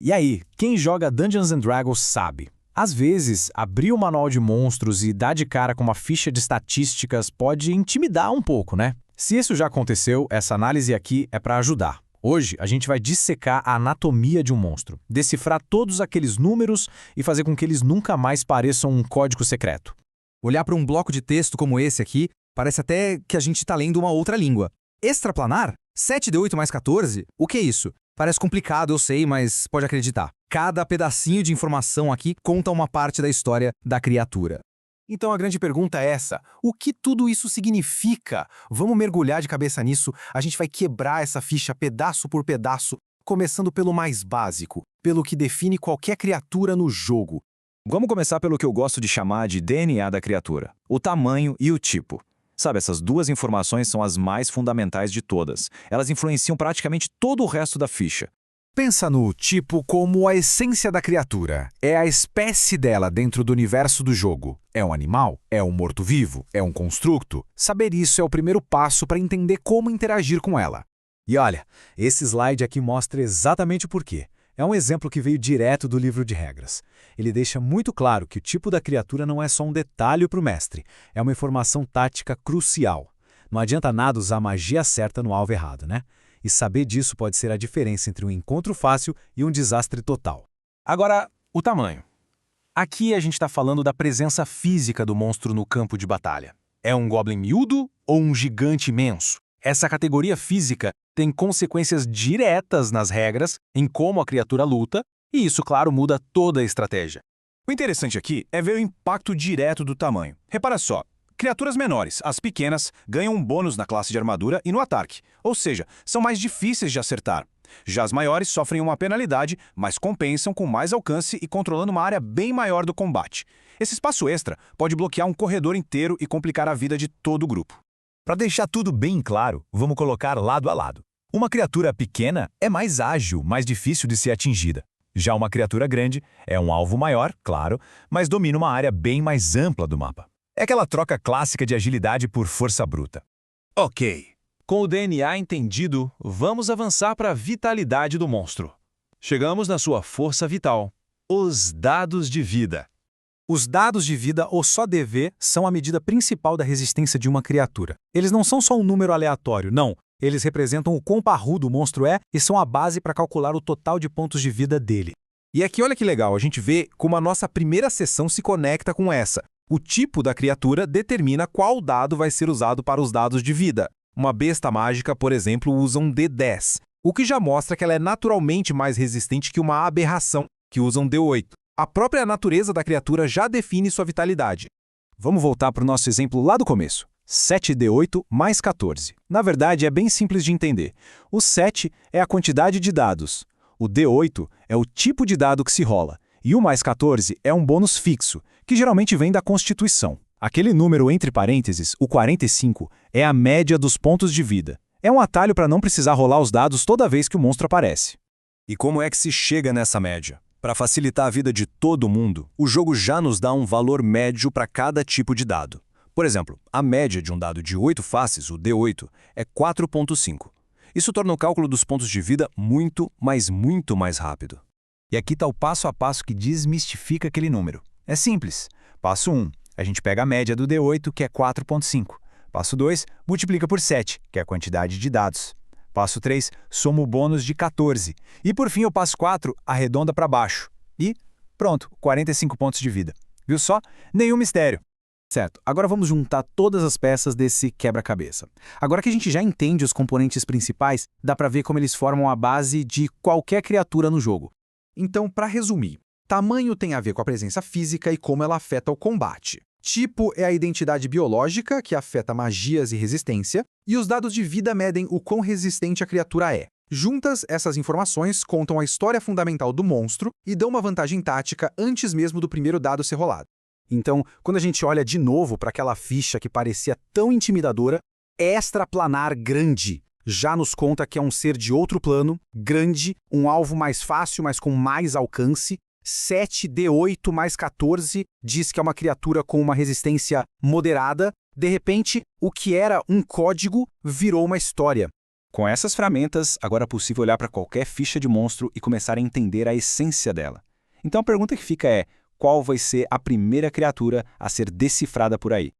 E aí, quem joga Dungeons and Dragons sabe. Às vezes, abrir o manual de monstros e dar de cara com uma ficha de estatísticas pode intimidar um pouco, né? Se isso já aconteceu, essa análise aqui é para ajudar. Hoje, a gente vai dissecar a anatomia de um monstro, decifrar todos aqueles números e fazer com que eles nunca mais pareçam um código secreto. Olhar para um bloco de texto como esse aqui, parece até que a gente está lendo uma outra língua. Extraplanar? 7d8 mais 14? O que é isso? Parece complicado, eu sei, mas pode acreditar. Cada pedacinho de informação aqui conta uma parte da história da criatura. Então a grande pergunta é essa: o que tudo isso significa? Vamos mergulhar de cabeça nisso, a gente vai quebrar essa ficha pedaço por pedaço, começando pelo mais básico, pelo que define qualquer criatura no jogo. Vamos começar pelo que eu gosto de chamar de DNA da criatura, o tamanho e o tipo. Sabe, essas duas informações são as mais fundamentais de todas. Elas influenciam praticamente todo o resto da ficha. Pensa no tipo como a essência da criatura. É a espécie dela dentro do universo do jogo. É um animal? É um morto-vivo? É um construto? Saber isso é o primeiro passo para entender como interagir com ela. E olha, esse slide aqui mostra exatamente o porquê. É um exemplo que veio direto do livro de regras. Ele deixa muito claro que o tipo da criatura não é só um detalhe para o mestre, é uma informação tática crucial. Não adianta nada usar a magia certa no alvo errado, né? E saber disso pode ser a diferença entre um encontro fácil e um desastre total. Agora, o tamanho. Aqui a gente está falando da presença física do monstro no campo de batalha. É um goblin miúdo ou um gigante imenso? Essa categoria física tem consequências diretas nas regras, em como a criatura luta, e isso, claro, muda toda a estratégia. O interessante aqui é ver o impacto direto do tamanho. Repara só, criaturas menores, as pequenas, ganham um bônus na classe de armadura e no ataque, ou seja, são mais difíceis de acertar. Já as maiores sofrem uma penalidade, mas compensam com mais alcance e controlando uma área bem maior do combate. Esse espaço extra pode bloquear um corredor inteiro e complicar a vida de todo o grupo. Para deixar tudo bem claro, vamos colocar lado a lado. Uma criatura pequena é mais ágil, mais difícil de ser atingida. Já uma criatura grande é um alvo maior, claro, mas domina uma área bem mais ampla do mapa. É aquela troca clássica de agilidade por força bruta. Ok. Com o DNA entendido, vamos avançar para a vitalidade do monstro. Chegamos na sua força vital, os dados de vida. Os dados de vida, ou só DV, são a medida principal da resistência de uma criatura. Eles não são só um número aleatório, não. Eles representam o quão parrudo o monstro é e são a base para calcular o total de pontos de vida dele. E aqui olha que legal, a gente vê como a nossa primeira seção se conecta com essa. O tipo da criatura determina qual dado vai ser usado para os dados de vida. Uma besta mágica, por exemplo, usa um D10, o que já mostra que ela é naturalmente mais resistente que uma aberração, que usa um D8. A própria natureza da criatura já define sua vitalidade. Vamos voltar para o nosso exemplo lá do começo. 7d8 mais 14. Na verdade, é bem simples de entender. O 7 é a quantidade de dados. O d8 é o tipo de dado que se rola. E o mais 14 é um bônus fixo, que geralmente vem da Constituição. Aquele número entre parênteses, o 45, é a média dos pontos de vida. É um atalho para não precisar rolar os dados toda vez que o monstro aparece. E como é que se chega nessa média? Para facilitar a vida de todo mundo, o jogo já nos dá um valor médio para cada tipo de dado. Por exemplo, a média de um dado de 8 faces, o D8, é 4,5. Isso torna o cálculo dos pontos de vida muito, mas muito mais rápido. E aqui está o passo a passo que desmistifica aquele número. É simples. Passo 1, a gente pega a média do D8, que é 4,5. Passo 2, multiplica por 7, que é a quantidade de dados. Passo 3, soma o bônus de 14. E por fim, o passo 4, arredonda para baixo. E pronto, 45 pontos de vida. Viu só? Nenhum mistério. Certo, agora vamos juntar todas as peças desse quebra-cabeça. Agora que a gente já entende os componentes principais, dá para ver como eles formam a base de qualquer criatura no jogo. Então, para resumir, tamanho tem a ver com a presença física e como ela afeta o combate. Tipo é a identidade biológica, que afeta magias e resistência, e os dados de vida medem o quão resistente a criatura é. Juntas, essas informações contam a história fundamental do monstro e dão uma vantagem tática antes mesmo do primeiro dado ser rolado. Então, quando a gente olha de novo para aquela ficha que parecia tão intimidadora, extraplanar grande já nos conta que é um ser de outro plano, grande, um alvo mais fácil, mas com mais alcance. 7d8 mais 14 diz que é uma criatura com uma resistência moderada. De repente, o que era um código virou uma história. Com essas ferramentas, agora é possível olhar para qualquer ficha de monstro e começar a entender a essência dela. Então a pergunta que fica é, qual vai ser a primeira criatura a ser decifrada por aí?